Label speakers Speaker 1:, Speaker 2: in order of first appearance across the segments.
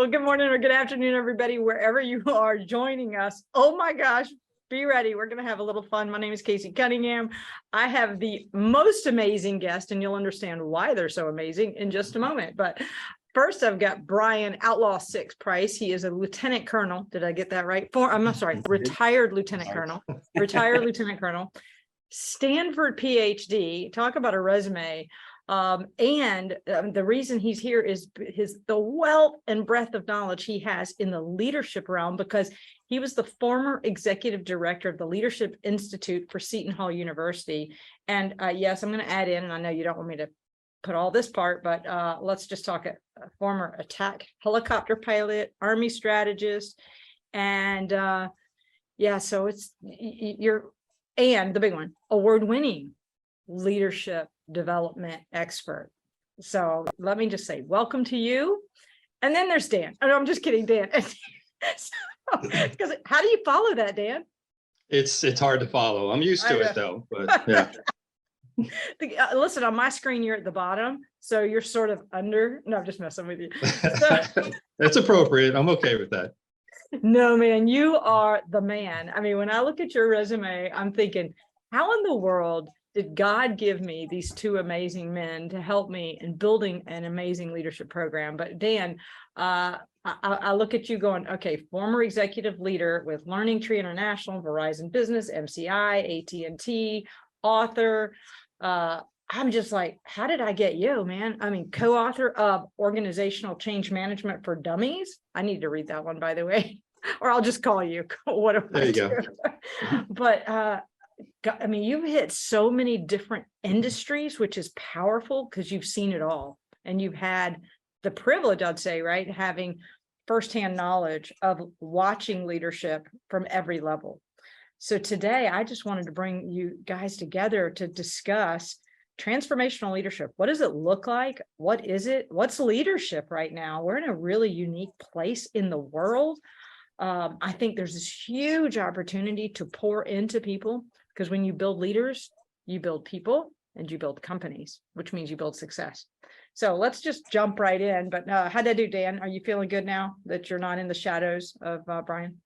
Speaker 1: Well, good morning or good afternoon, everybody, wherever you are joining us. Oh my gosh, be ready. We're going to have a little fun. My name is Casey Cunningham. I have the most amazing guest, and you'll understand why they're so amazing in just a moment. But first, I've got Bryan Outlaw 6 Price. He is a lieutenant colonel. Did I get that right? I'm sorry, retired lieutenant colonel. Retired lieutenant colonel. Stanford PhD. Talk about a resume. The reason he's here is the wealth and breadth of knowledge he has in the leadership realm, because he was the former executive director of the Leadership Institute for Seton Hall University. And yes, I'm going to add in, and I know you don't want me to put all this part, but let's just talk a former attack helicopter pilot, Army strategist. And yeah, so and the big one, award-winning leadership development expert. So let me just say, welcome to you. And then there's Dan. Oh, no, I'm just kidding, Dan. Because how do you follow that, Dan?
Speaker 2: It's hard to follow. I'm used to it though, but yeah.
Speaker 1: Listen, on my screen, you're at the bottom. So you're sort of under. No, I'm just messing with you. So,
Speaker 2: that's appropriate. I'm okay with that.
Speaker 1: No, man, you are the man. I mean, when I look at your resume, I'm thinking, how in the world did God give me these two amazing men to help me in building an amazing leadership program? But Dan, I look at you going, okay, former executive leader with Learning Tree International, Verizon Business, MCI, AT&T, author. I'm just like, how did I get you, man? I mean, co-author of Organizational Change Management for Dummies. I need to read that one, by the way, or I'll just call you.
Speaker 2: There you go.
Speaker 1: But I mean, you've hit so many different industries, which is powerful because you've seen it all. And you've had the privilege, I'd say, right, having firsthand knowledge of watching leadership from every level. So today, I just wanted to bring you guys together to discuss transformational leadership. What does it look like? What is it? What's leadership right now? We're in a really unique place in the world. I think there's this huge opportunity to pour into people, because when you build leaders, you build people and you build companies, which means you build success. So let's just jump right in. But how'd that do, Dan? Are you feeling good now that you're not in the shadows of Bryan?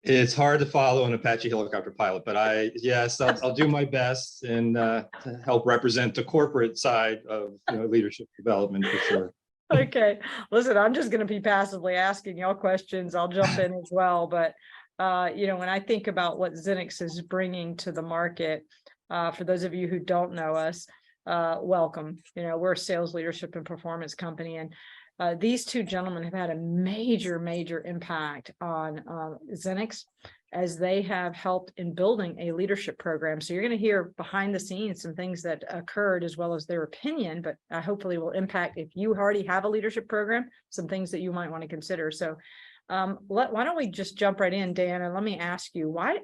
Speaker 2: It's hard to follow an Apache helicopter pilot, but I'll do my best and to help represent the corporate side of leadership development for sure.
Speaker 1: Okay, listen, I'm just going to be passively asking y'all questions. I'll jump in as well. But when I think about what Zenix is bringing to the market, for those of you who don't know us, welcome. We're a sales, leadership, and performance company, and these two gentlemen have had a major impact on Zenix, as they have helped in building a leadership program. So you're going to hear behind the scenes some things that occurred, as well as their opinion, but hopefully will impact, if you already have a leadership program, some things that you might want to consider. So why don't we just jump right in, Dan, and let me ask you, why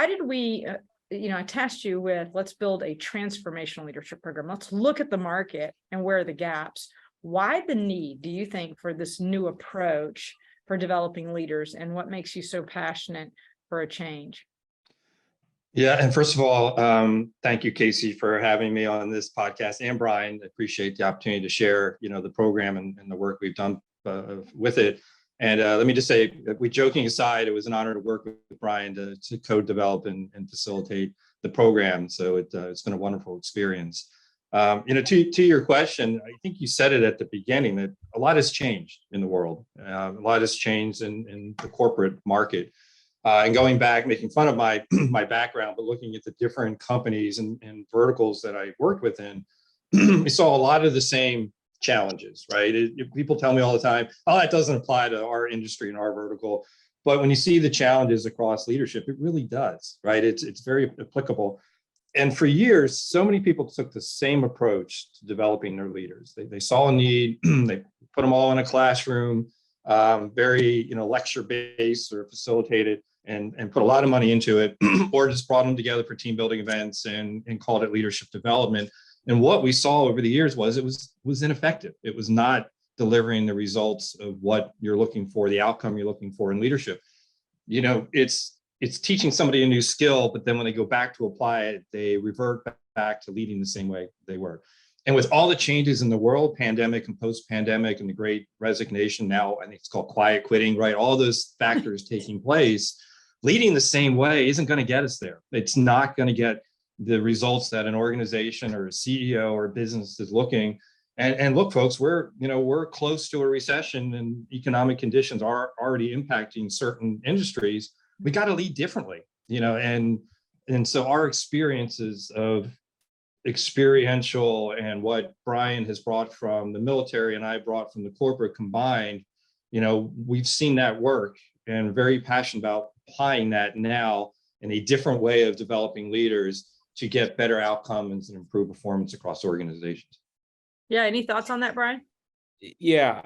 Speaker 1: did we I tasked you with, let's build a transformational leadership program. Let's look at the market and where are the gaps. Why the need, do you think, for this new approach for developing leaders, and what makes you so passionate for a change?
Speaker 2: Yeah, and first of all, thank you, Casey, for having me on this podcast, and Bryan. I appreciate the opportunity to share, the program and the work we've done with it. And let me just say, we joking aside, it was an honor to work with Bryan to co-develop and facilitate the program. So it's been a wonderful experience. To your question, I think you said it at the beginning that a lot has changed in the world. A lot has changed in the corporate market. And going back, making fun of my background, but looking at the different companies and verticals that I worked within, we saw a lot of the same challenges, right? People tell me all the time, oh, that doesn't apply to our industry and our vertical. But when you see the challenges across leadership, it really does, right? It's very applicable. And for years, so many people took the same approach to developing their leaders. They saw a need, they put them all in a classroom, very lecture-based or facilitated, and put a lot of money into it, or just brought them together for team building events and called it leadership development. And what we saw over the years was it was ineffective. It was not delivering the results of what you're looking for, the outcome you're looking for in leadership. It's teaching somebody a new skill, but then when they go back to apply it, they revert back to leading the same way they were. And with all the changes in the world, pandemic and post-pandemic and the great resignation, now I think it's called quiet quitting, right? All those factors taking place, leading the same way isn't going to get us there. It's not going to get the results that an organization or a CEO or a business is looking. And look, folks, we're close to a recession, and economic conditions are already impacting certain industries. We got to lead differently, and so our experiences of experiential and what Bryan has brought from the military and I brought from the corporate combined, we've seen that work, and very passionate about applying that now in a different way of developing leaders to get better outcomes and improve performance across organizations.
Speaker 1: Yeah. Any thoughts on that, Bryan?
Speaker 3: Yeah,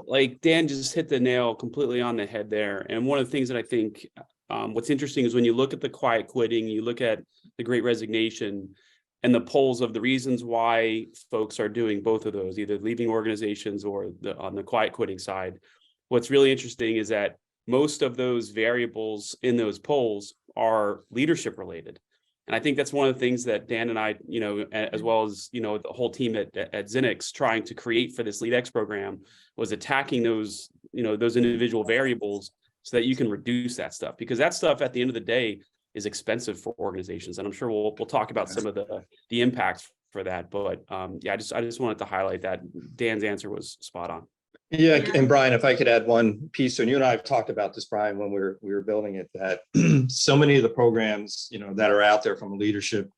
Speaker 3: like Dan just hit the nail completely on the head there. And one of the things that I think what's interesting is when you look at the quiet quitting, you look at the great resignation and the polls of the reasons why folks are doing both of those, either leaving organizations or on the quiet quitting side. What's really interesting is that most of those variables in those polls are leadership related. And I think that's one of the things that Dan and I, as well as, the whole team at Zenix trying to create for this LeadX program was attacking those, those individual variables so that you can reduce that stuff, because that stuff at the end of the day is expensive for organizations. And I'm sure we'll talk about some of the impacts for that. But I just wanted to highlight that Dan's answer was spot on.
Speaker 2: Yeah, and Bryan, if I could add one piece, and you and I have talked about this, Bryan, when we were building it, that so many of the programs, that are out there from leadership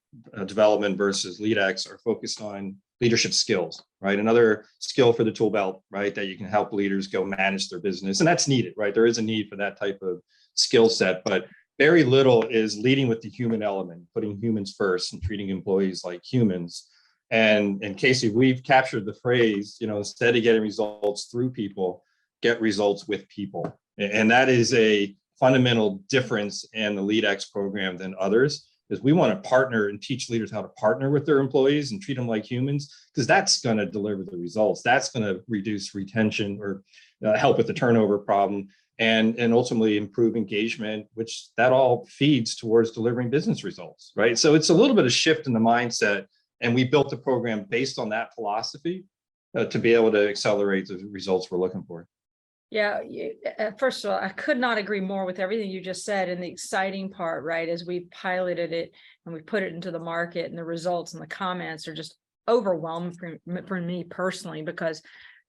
Speaker 2: development versus LeadX are focused on leadership skills, right? Another skill for the tool belt, right? That you can help leaders go manage their business, and that's needed, right? There is a need for that type of skill set, but very little is leading with the human element, putting humans first and treating employees like humans. And Casey, we've captured the phrase, instead of getting results through people, get results with people. And that is a fundamental difference in the LeadX program than others, is we want to partner and teach leaders how to partner with their employees and treat them like humans, because that's going to deliver the results. That's going to reduce retention or help with the turnover problem, and ultimately improve engagement, which that all feeds towards delivering business results, right? So it's a little bit of shift in the mindset. And we built the program based on that philosophy to be able to accelerate the results we're looking for.
Speaker 1: Yeah. First of all, I could not agree more with everything you just said. And the exciting part, right, as we piloted it and we put it into the market, and the results and the comments are just overwhelming for me personally, because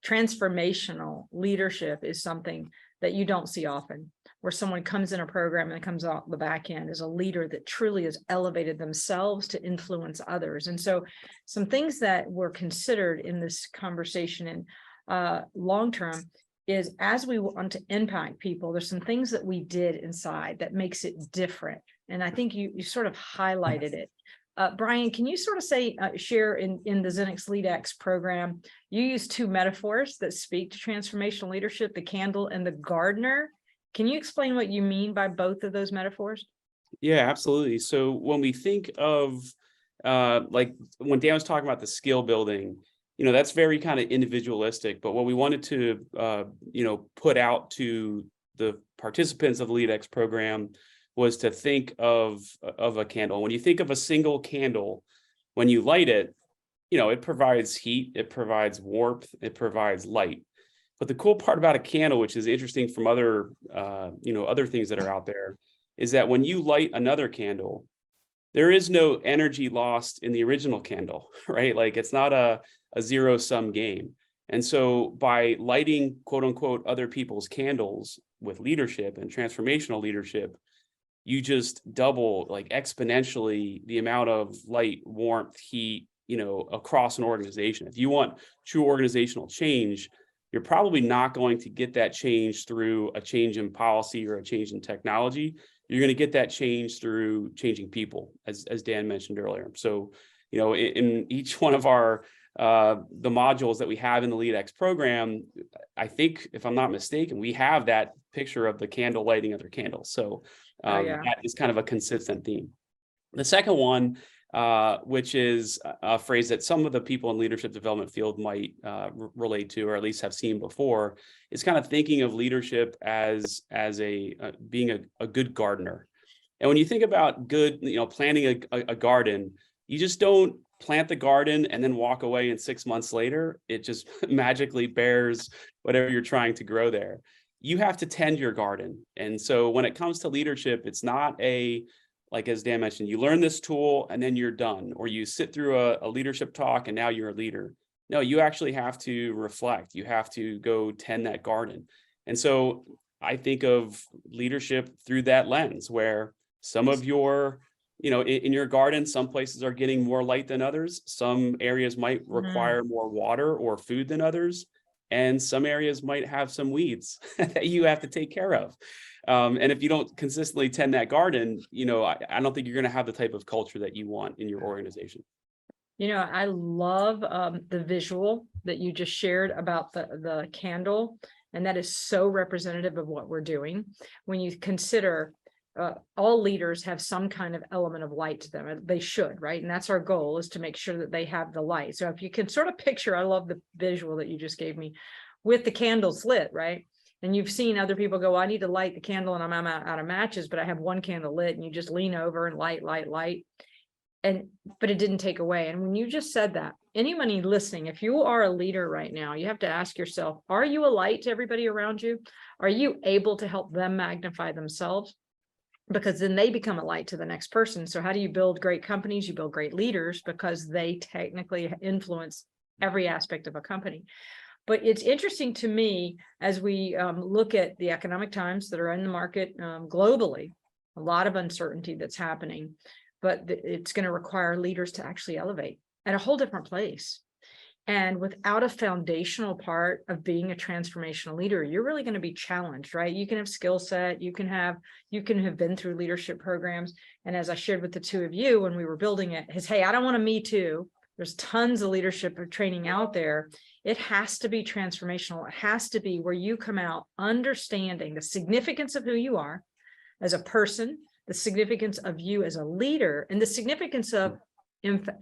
Speaker 1: transformational leadership is something that you don't see often, where someone comes in a program and comes out the back end as a leader that truly has elevated themselves to influence others. And so some things that were considered in this conversation and long-term is, as we want to impact people, there's some things that we did inside that makes it different. And I think you sort of highlighted it. Bryan, can you sort of share in the Zenix LeadX program, you use two metaphors that speak to transformational leadership, the candle and the gardener. Can you explain what you mean by both of those metaphors?
Speaker 3: Yeah, absolutely. So when we think of, like when Dan was talking about the skill building, that's very kind of individualistic, but what we wanted to, put out to the participants of the LeadX program was to think of a candle. When you think of a single candle, when you light it, it provides heat, it provides warmth, it provides light. But the cool part about a candle, which is interesting from other things that are out there, is that when you light another candle, there is no energy lost in the original candle, right? Like it's not a zero-sum game. And so by lighting, quote unquote, other people's candles with leadership and transformational leadership, you just double, like exponentially, the amount of light, warmth, heat, across an organization. If you want true organizational change, you're probably not going to get that change through a change in policy or a change in technology. You're going to get that change through changing people, as Dan mentioned earlier. So, in each one of our the modules that we have in the LeadX program, I think, if I'm not mistaken, we have that picture of the candle lighting other candles. So that is kind of a consistent theme. The second one, which is a phrase that some of the people in leadership development field might relate to, or at least have seen before, is kind of thinking of leadership as being a good gardener. And when you think about good, planting a garden, you just don't plant the garden and then walk away, and 6 months later, it just magically bears whatever you're trying to grow there. You have to tend your garden. And so when it comes to leadership, it's not like as Dan mentioned, you learn this tool and then you're done, or you sit through a leadership talk and now you're a leader. No, you actually have to reflect. You have to go tend that garden. And so I think of leadership through that lens, where some of your, in your garden, some places are getting more light than others. Some areas might require more water or food than others. And some areas might have some weeds that you have to take care of. And if you don't consistently tend that garden, I don't think you're going to have the type of culture that you want in your organization.
Speaker 1: I love the visual that you just shared about the candle, and that is so representative of what we're doing. When you consider all leaders have some kind of element of light to them, they should, right? And that's our goal, is to make sure that they have the light. So if you can sort of picture, I love the visual that you just gave me with the candles lit, right? And you've seen other people go, well, I need to light the candle and I'm out of matches, but I have one candle lit, and you just lean over and light. But it didn't take away. And when you just said that, anybody listening, if you are a leader right now, you have to ask yourself, are you a light to everybody around you? Are you able to help them magnify themselves? Because then they become a light to the next person. So how do you build great companies? You build great leaders, because they technically influence every aspect of a company. But it's interesting to me, as we look at the economic times that are in the market globally, a lot of uncertainty that's happening, but it's going to require leaders to actually elevate at a whole different place. And without a foundational part of being a transformational leader, you're really going to be challenged, right? You can have skill set, you can have been through leadership programs. And as I shared with the two of you when we were building it, is, hey, I don't want to me too. There's tons of leadership training out there. It has to be transformational. It has to be where you come out understanding the significance of who you are as a person, the significance of you as a leader, and the significance of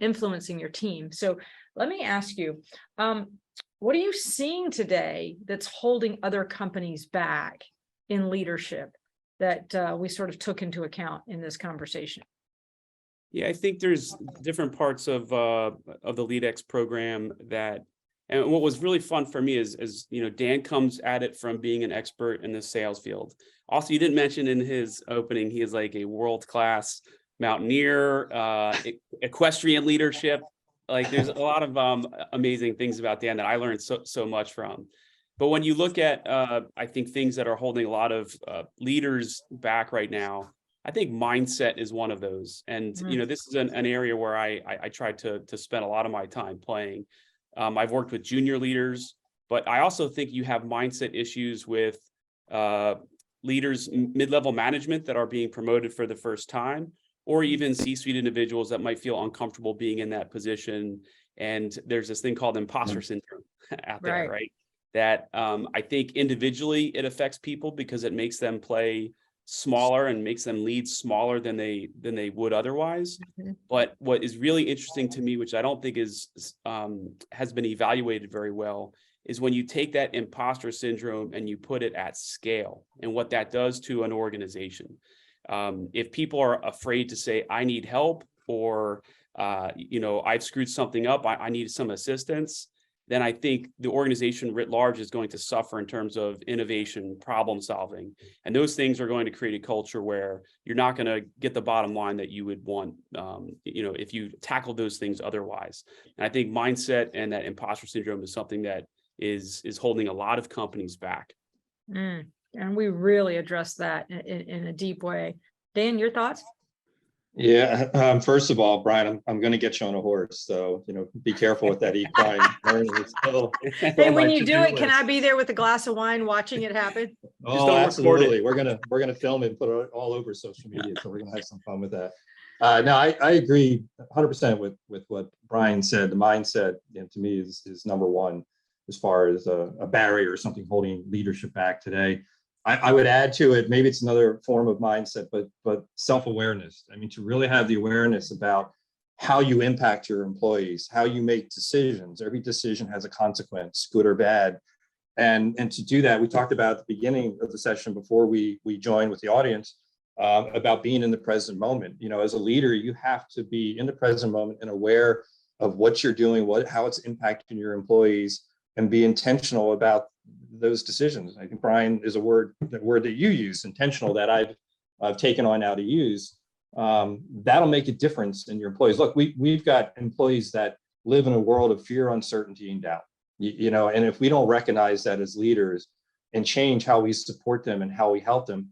Speaker 1: influencing your team. So let me ask you, what are you seeing today that's holding other companies back in leadership that we sort of took into account in this conversation?
Speaker 3: Yeah, I think there's different parts of the LeadX program that, and what was really fun for me is Dan comes at it from being an expert in the sales field. Also, you didn't mention in his opening, he is like a world-class mountaineer, equestrian leadership. Like, there's a lot of amazing things about Dan that I learned so much from. But when you look at, I think, things that are holding a lot of leaders back right now, I think mindset is one of those. And, this is an area where I try to spend a lot of my time playing. I've worked with junior leaders, but I also think you have mindset issues with leaders, mid-level management that are being promoted for the first time, or even C-suite individuals that might feel uncomfortable being in that position. And there's this thing called imposter syndrome out there, right? That I think individually it affects people because it makes them play smaller and makes them lead smaller than they would otherwise. But what is really interesting to me, which I don't think is has been evaluated very well, is when you take that imposter syndrome and you put it at scale and what that does to an organization. If people are afraid to say, I need help, or, I've screwed something up, I need some assistance, then I think the organization writ large is going to suffer in terms of innovation, problem solving. And those things are going to create a culture where you're not going to get the bottom line that you would want, if you tackle those things otherwise. And I think mindset and that imposter syndrome is something that is holding a lot of companies back.
Speaker 1: And we really address that in a deep way. Dan, your thoughts?
Speaker 2: Yeah. First of all, Brian, I'm going to get you on a horse. So, be careful with that equine learning. It's still
Speaker 1: hey, when you do it, can I be there with a glass of wine watching it happen?
Speaker 2: Oh, absolutely. We're gonna film it and put it all over social media. So we're gonna have some fun with that. No, I agree 100% with what Brian said. The mindset, to me, is number one as far as a barrier or something holding leadership back today. I would add to it, maybe it's another form of mindset, but self-awareness. I mean, to really have the awareness about how you impact your employees, how you make decisions. Every decision has a consequence, good or bad. And to do that, we talked about at the beginning of the session before we joined with the audience about being in the present moment. As a leader, you have to be in the present moment and aware of what you're doing, how it's impacting your employees, and be intentional about those decisions. I think, Bryan, is a word that you use, intentional, that I've taken on now to use. That'll make a difference in your employees. Look, we've got employees that live in a world of fear, uncertainty, and doubt. And if we don't recognize that as leaders and change how we support them and how we help them,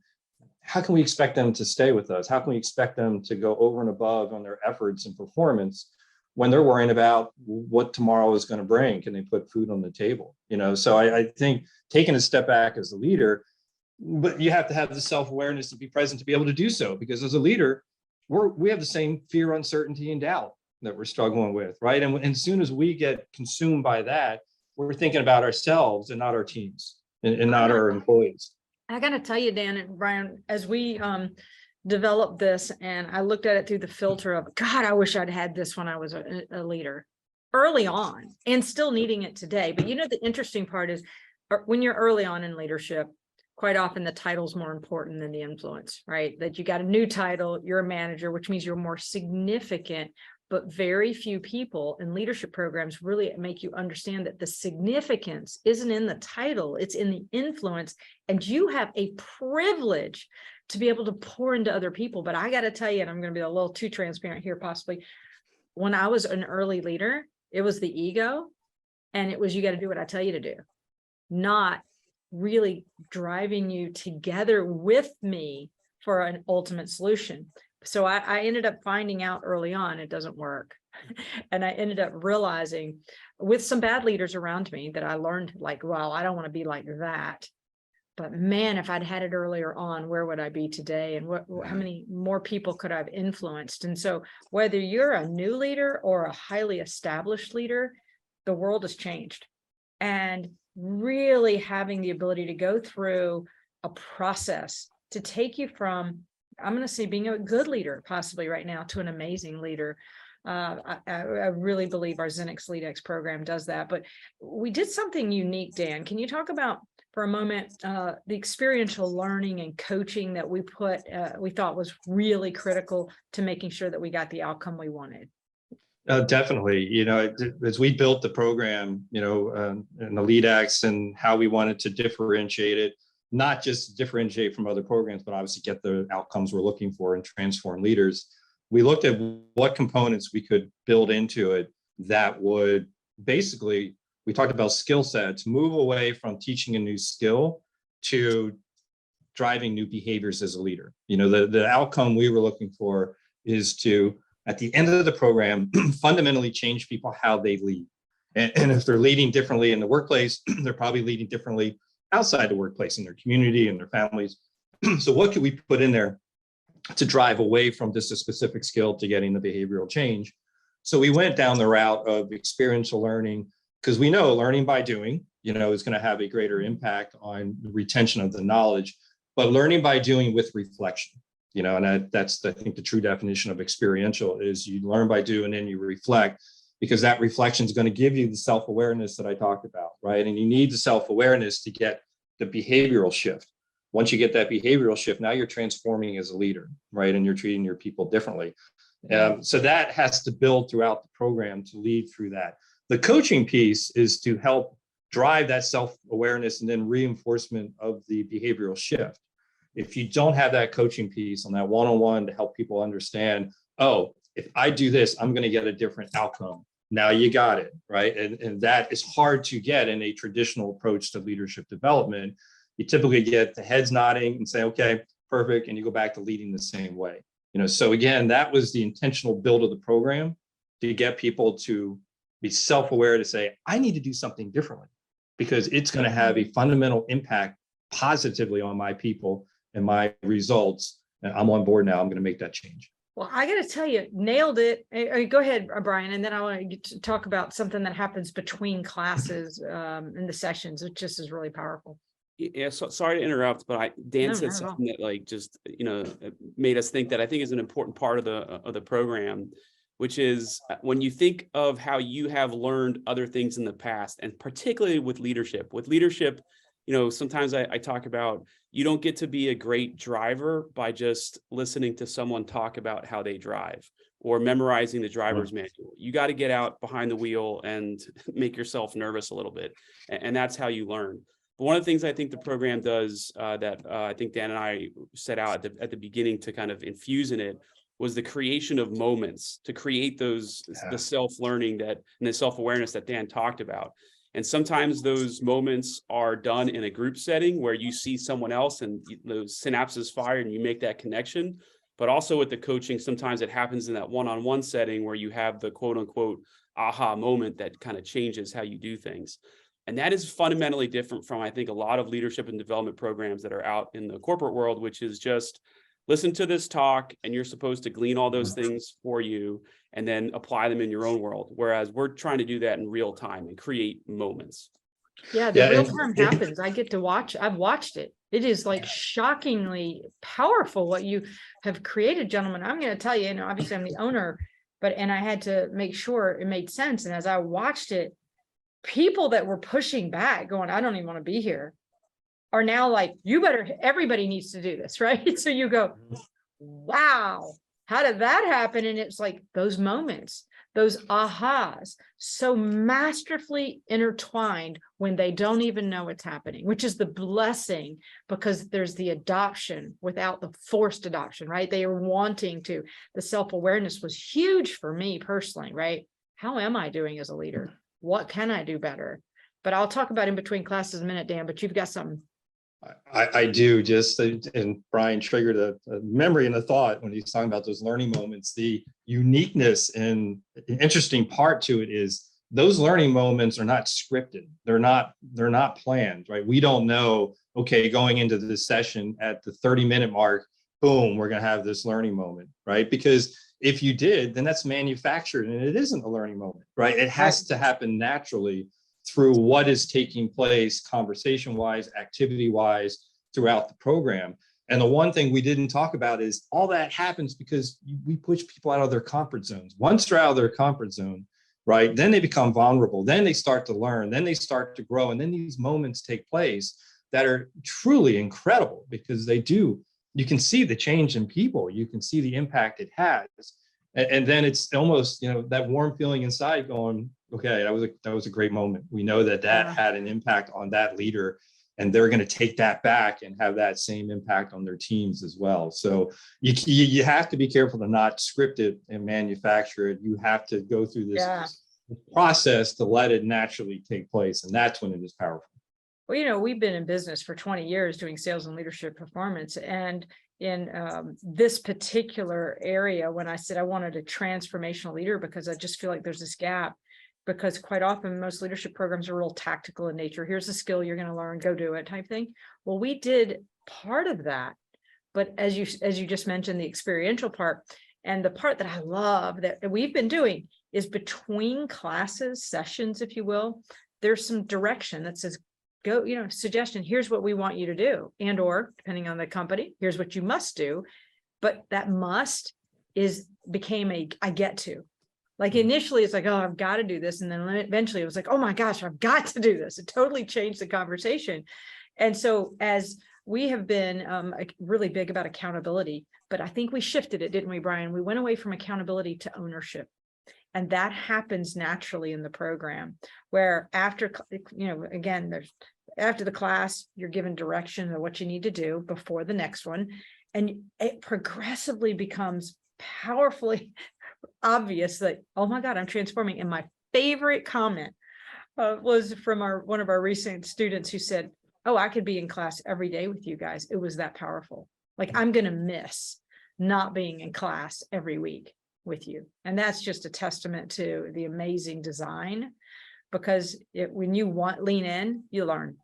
Speaker 2: how can we expect them to stay with us? How can we expect them to go over and above on their efforts and performance when they're worrying about what tomorrow is going to bring? Can they put food on the table? So I think taking a step back as a leader, but you have to have the self-awareness to be present to be able to do so, because as a leader, we have the same fear, uncertainty, and doubt that we're struggling with, right? And as soon as we get consumed by that, we're thinking about ourselves and not our teams and not our employees.
Speaker 1: I got to tell you, Dan and Bryan, as we developed this, and I looked at it through the filter of, God, I wish I'd had this when I was a leader early on, and still needing it today. But the interesting part is when you're early on in leadership, quite often the title's more important than the influence, right? That you got a new title, you're a manager, which means you're more significant. But very few people in leadership programs really make you understand that the significance isn't in the title, it's in the influence. And you have a privilege to be able to pour into other people. But I got to tell you, and I'm going to be a little too transparent here, possibly, when I was an early leader, it was the ego, and it was, you got to do what I tell you to do, not really driving you together with me for an ultimate solution. So I ended up finding out early on it doesn't work. And I ended up realizing with some bad leaders around me that I learned, like, well, I don't want to be like that. But man, if I'd had it earlier on, where would I be today? And how many more people could I have influenced? And so whether you're a new leader or a highly established leader, the world has changed. And really having the ability to go through a process to take you from, I'm going to say, being a good leader possibly right now to an amazing leader. I really believe our Zenix LeadX program does that. But we did something unique, Dan. Can you talk about for a moment the experiential learning and coaching that we thought was really critical to making sure that we got the outcome we wanted?
Speaker 2: Definitely. As we built the program, and the LeadX and how we wanted to differentiate it, not just differentiate from other programs, but obviously get the outcomes we're looking for and transform leaders. We looked at what components we could build into it that would basically, we talked about skill sets, move away from teaching a new skill to driving new behaviors as a leader. The outcome we were looking for is to, at the end of the program, fundamentally change people how they lead. And if they're leading differently in the workplace, they're probably leading differently outside the workplace, in their community and their families. So what could we put in there to drive away from just a specific skill to getting the behavioral change? So we went down the route of experiential learning, because we know learning by doing, is going to have a greater impact on the retention of the knowledge, but learning by doing with reflection, and that's, I think, the true definition of experiential is you learn by doing and you reflect, because that reflection is going to give you the self-awareness that I talked about, right? And you need the self-awareness to get the behavioral shift. Once you get that behavioral shift, now you're transforming as a leader, right? And you're treating your people differently. So that has to build throughout the program to lead through that. The coaching piece is to help drive that self-awareness and then reinforcement of the behavioral shift. If you don't have that coaching piece on that one-on-one to help people understand, oh, if I do this, I'm going to get a different outcome. Now you got it, right? And that is hard to get in a traditional approach to leadership development. You typically get the heads nodding and say, okay, perfect. And you go back to leading the same way. So again, that was the intentional build of the program, to get people to be self-aware, to say, I need to do something differently because it's going to have a fundamental impact positively on my people and my results. And I'm on board now. I'm going to make that change.
Speaker 1: Well, I got to tell you, nailed it. Go ahead, Bryan, and then I want to talk about something that happens between classes in the sessions, which just is really powerful.
Speaker 3: Yeah, so sorry to interrupt, but Dan said something that just made us think that I think is an important part of the program, which is when you think of how you have learned other things in the past, and particularly with leadership. Sometimes I talk about, you don't get to be a great driver by just listening to someone talk about how they drive, or memorizing the driver's manual. You got to get out behind the wheel and make yourself nervous a little bit. And that's how you learn. But one of the things I think the program does that I think Dan and I set out at the beginning to kind of infuse in it was the creation of moments to create those, the self-learning that and the self-awareness that Dan talked about. And sometimes those moments are done in a group setting where you see someone else and those synapses fire and you make that connection. But also with the coaching, sometimes it happens in that one-on-one setting where you have the quote unquote aha moment that kind of changes how you do things. And that is fundamentally different from, I think, a lot of leadership and development programs that are out in the corporate world, which is just listen to this talk and you're supposed to glean all those things for you and then apply them in your own world. Whereas we're trying to do that in real time and create moments.
Speaker 1: Yeah, the real time happens. I get to watch. I've watched it. It is like shockingly powerful what you have created, gentlemen. I'm going to tell you, obviously I'm the owner, and I had to make sure it made sense. And as I watched it, people that were pushing back going, I don't even want to be here, are now like, everybody needs to do this, right? So you go, wow, how did that happen? And it's like those moments, those ahas, so masterfully intertwined when they don't even know it's happening, which is the blessing, because there's the adoption without the forced adoption, right? They are wanting to. The self-awareness was huge for me personally, right? How am I doing as a leader? What can I do better? But I'll talk about in between classes in a minute, Dan, but you've got something.
Speaker 2: I do just, and Bryan triggered a memory and a thought when he's talking about those learning moments. The uniqueness and interesting part to it is those learning moments are not scripted. They're not planned, right? We don't know, okay, going into this session at the 30-minute mark, boom, we're going to have this learning moment, right? Because if you did, then that's manufactured and it isn't a learning moment, right? It has to happen naturally through what is taking place conversation-wise, activity-wise throughout the program. And the one thing we didn't talk about is all that happens because we push people out of their comfort zones. Once they're out of their comfort zone, right, then they become vulnerable. Then they start to learn. Then they start to grow. And then these moments take place that are truly incredible because they do. You can see the change in people. You can see the impact it has. And then it's almost, that warm feeling inside going, okay, that was a great moment. We know that had an impact on that leader, and they're going to take that back and have that same impact on their teams as well. So you have to be careful to not script it and manufacture it. You have to go through this process to let it naturally take place. And that's when it is powerful.
Speaker 1: Well, we've been in business for 20 years doing sales and leadership performance. And in this particular area, when I said I wanted a transformational leader, because I just feel like there's this gap, because quite often most leadership programs are real tactical in nature. Here's a skill you're going to learn, go do it type thing. Well, we did part of that. But as you just mentioned, the experiential part, and the part that I love that we've been doing is between classes, sessions, if you will, there's some direction that says, go, suggestion, here's what we want you to do. And, or depending on the company, here's what you must do. But that must became I get to. Like initially it's like, oh, I've got to do this. And then eventually it was like, oh my gosh, I've got to do this. It totally changed the conversation. And so as we have been really big about accountability, but I think we shifted it, didn't we, Bryan? We went away from accountability to ownership. And that happens naturally in the program where after, again, after the class, you're given direction of what you need to do before the next one. And it progressively becomes powerfully obvious that, oh my God, I'm transforming. And my favorite comment was from one of our recent students who said, oh, I could be in class every day with you guys. It was that powerful. Like I'm going to miss not being in class every week with you. And that's just a testament to the amazing design, because when you lean in, you learn.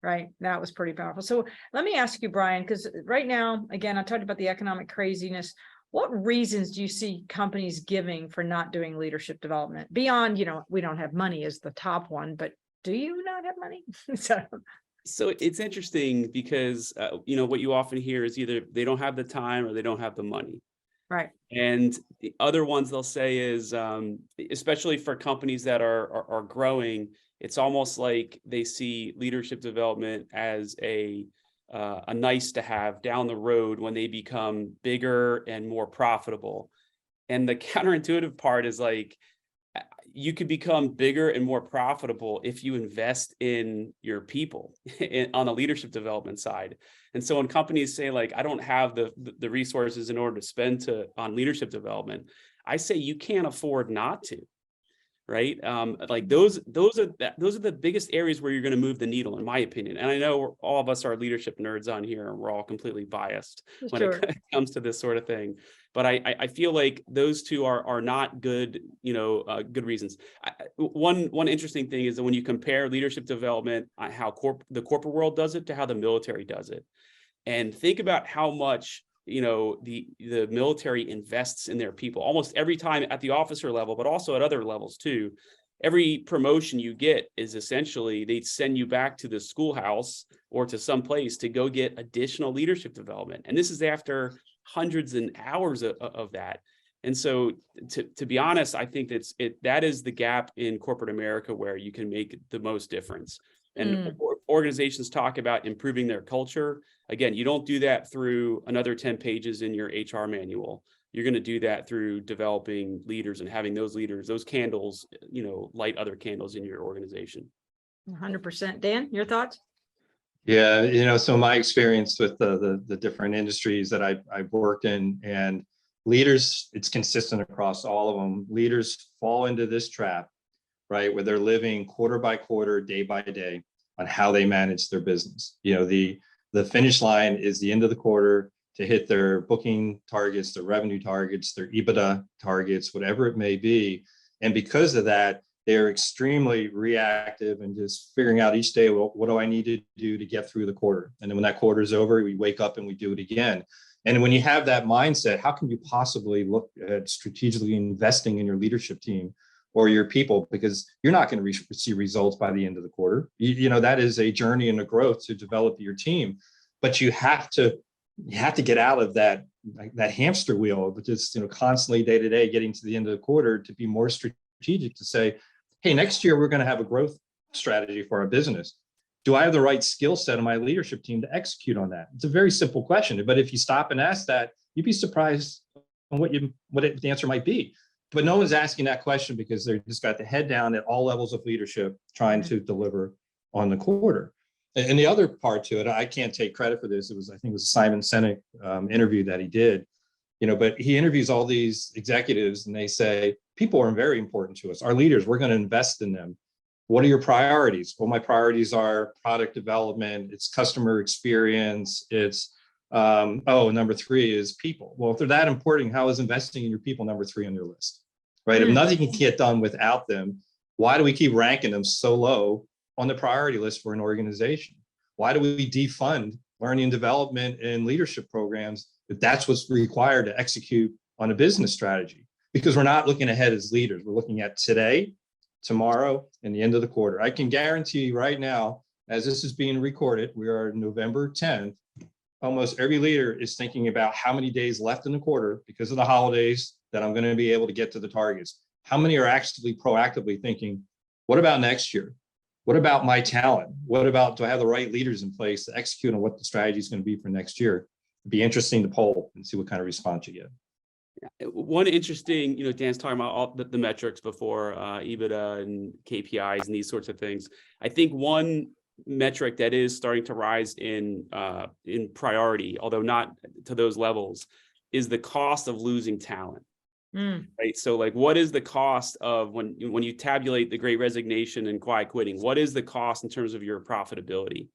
Speaker 1: Right. That was pretty powerful. So let me ask you, Bryan, because right now, again, I talked about the economic craziness. What reasons do you see companies giving for not doing leadership development beyond, we don't have money as the top one, but do you not have money?
Speaker 3: So it's interesting because, what you often hear is either they don't have the time or they don't have the money.
Speaker 1: Right.
Speaker 3: And the other ones they'll say is, especially for companies that are growing, it's almost like they see leadership development as a nice to have down the road when they become bigger and more profitable. And the counterintuitive part is like, you could become bigger and more profitable if you invest in your people on the leadership development side. And so when companies say like, I don't have the resources in order to spend on leadership development, I say you can't afford not to. Right. Like those are the biggest areas where you're going to move the needle, in my opinion. And I know all of us are leadership nerds on here, and we're all completely biased when it comes to this sort of thing. But I feel like those two are not good, good reasons. One interesting thing is that when you compare leadership development, how the corporate world does it to how the military does it, and think about how much the military invests in their people almost every time at the officer level, but also at other levels too. Every promotion you get is essentially they send you back to the schoolhouse or to some place to go get additional leadership development. And this is after hundreds and hours of that. And so to be honest, I think that is the gap in corporate America where you can make the most difference. And organizations talk about improving their culture. Again, you don't do that through another 10 pages in your HR manual. You're going to do that through developing leaders and having those leaders, those candles, light other candles in your organization.
Speaker 1: 100%. Dan, your thoughts?
Speaker 2: Yeah, so my experience with the different industries that I've worked in, and leaders, it's consistent across all of them. Leaders fall into this trap, right, where they're living quarter by quarter, day by day on how they manage their business. The finish line is the end of the quarter to hit their booking targets, their revenue targets, their EBITDA targets, whatever it may be. And because of that, they're extremely reactive and just figuring out each day, well, what do I need to do to get through the quarter? And then when that quarter is over, we wake up and we do it again. And when you have that mindset, how can you possibly look at strategically investing in your leadership team or your people, because you're not going to see results by the end of the quarter. That is a journey and a growth to develop your team, but you have to get out of that hamster wheel, but just constantly day to day getting to the end of the quarter to be more strategic, to say, hey, next year we're going to have a growth strategy for our business. Do I have the right skill set in my leadership team to execute on that? It's a very simple question, but if you stop and ask that, you'd be surprised on what the answer might be. But no one's asking that question because they're just got the head down at all levels of leadership trying to deliver on the quarter. And the other part to it, I can't take credit for this. I think it was a Simon Sinek interview that he did, but he interviews all these executives and they say, people are very important to us. Our leaders, we're going to invest in them. What are your priorities? Well, my priorities are product development, it's customer experience, it's number 3 is people. Well, if they're that important, how is investing in your people number 3 on your list, right? If nothing can get done without them, why do we keep ranking them so low on the priority list for an organization? Why do we defund learning and development and leadership programs if that's what's required to execute on a business strategy? Because we're not looking ahead as leaders. We're looking at today, tomorrow, and the end of the quarter. I can guarantee you right now, as this is being recorded, we are November 10th, almost every leader is thinking about how many days left in the quarter because of the holidays that I'm going to be able to get to the targets. How many are actually proactively thinking, what about next year? What about my talent? What about, do I have the right leaders in place to execute on what the strategy is going to be for next year? It'd be interesting to poll and see what kind of response you get.
Speaker 3: One interesting, Dan's talking about all the metrics before, EBITDA and KPIs and these sorts of things. I think one metric that is starting to rise in priority, although not to those levels, is the cost of losing talent. Right. So like, what is the cost of when you tabulate the Great Resignation and quiet quitting? What is the cost in terms of your profitability?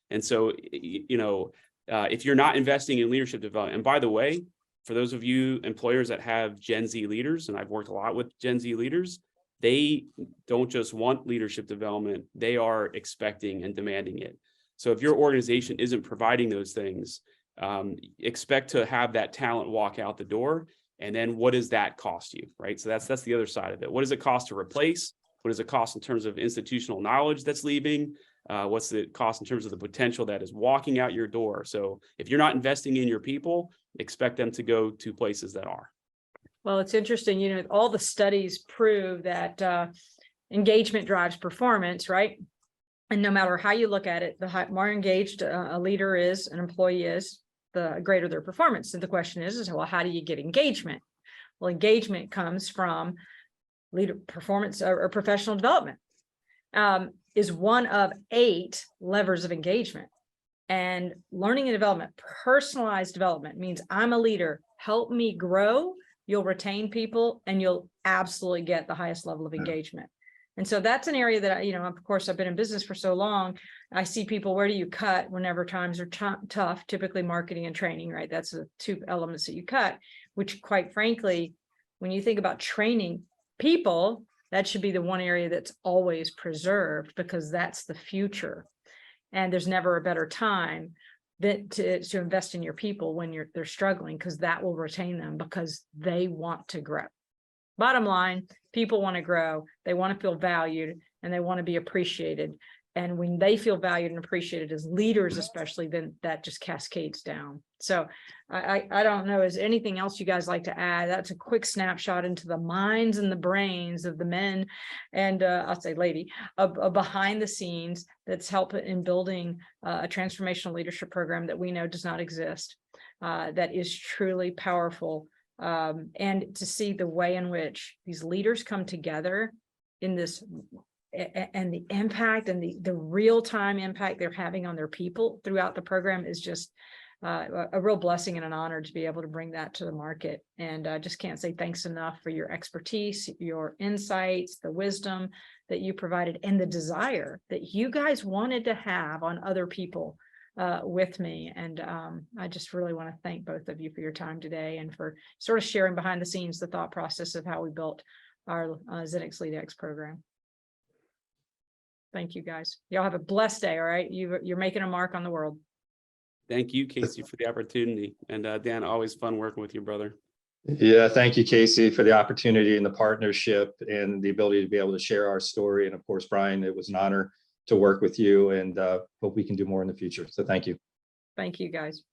Speaker 3: And so, if you're not investing in leadership development, and by the way, for those of you employers that have Gen Z leaders, and I've worked a lot with Gen Z leaders, they don't just want leadership development, they are expecting and demanding it. So if your organization isn't providing those things, expect to have that talent walk out the door. And then what does that cost you, right? So that's the other side of it. What does it cost to replace? What does it cost in terms of institutional knowledge that's leaving? What's the cost in terms of the potential that is walking out your door? So if you're not investing in your people, expect them to go to places that are.
Speaker 1: Well, it's interesting, all the studies prove that engagement drives performance, right? And no matter how you look at it, the more engaged a leader is, an employee is, the greater their performance. So the question is, well, how do you get engagement? Well, engagement comes from leader performance or professional development, is one of 8 levers of engagement. And learning and development, personalized development, means I'm a leader, help me grow, you'll retain people, and you'll absolutely get the highest level of engagement. And so that's an area that, of course, I've been in business for so long. I see people, where do you cut whenever times are tough? Typically marketing and training, right? That's the 2 elements that you cut, which, quite frankly, when you think about training people, that should be the one area that's always preserved, because that's the future. And there's never a better time than to invest in your people when they're struggling, because that will retain them, because they want to grow. Bottom line, people want to grow, they want to feel valued, and they want to be appreciated. And when they feel valued and appreciated as leaders, especially, then that just cascades down. So I don't know, is there anything else you guys like to add? That's a quick snapshot into the minds and the brains of the men, and I'll say lady, behind the scenes, that's helping in building a transformational leadership program that we know does not exist, that is truly powerful. And to see the way in which these leaders come together in this, and the impact and the real-time impact they're having on their people throughout the program, is just a real blessing and an honor to be able to bring that to the market. And I just can't say thanks enough for your expertise, your insights, the wisdom that you provided, and the desire that you guys wanted to have on other people with me. And I just really want to thank both of you for your time today, and for sort of sharing behind the scenes the thought process of how we built our Zenix LeadX program. Thank you, guys. Y'all have a blessed day. All right. You're making a mark on the world.
Speaker 3: Thank you, Casey, for the opportunity. And Dan, always fun working with you, brother.
Speaker 2: Yeah, thank you, Casey, for the opportunity and the partnership and the ability to be able to share our story. And of course, Bryan, it was an honor to work with you, and hope we can do more in the future. So thank you.
Speaker 1: Thank you, guys.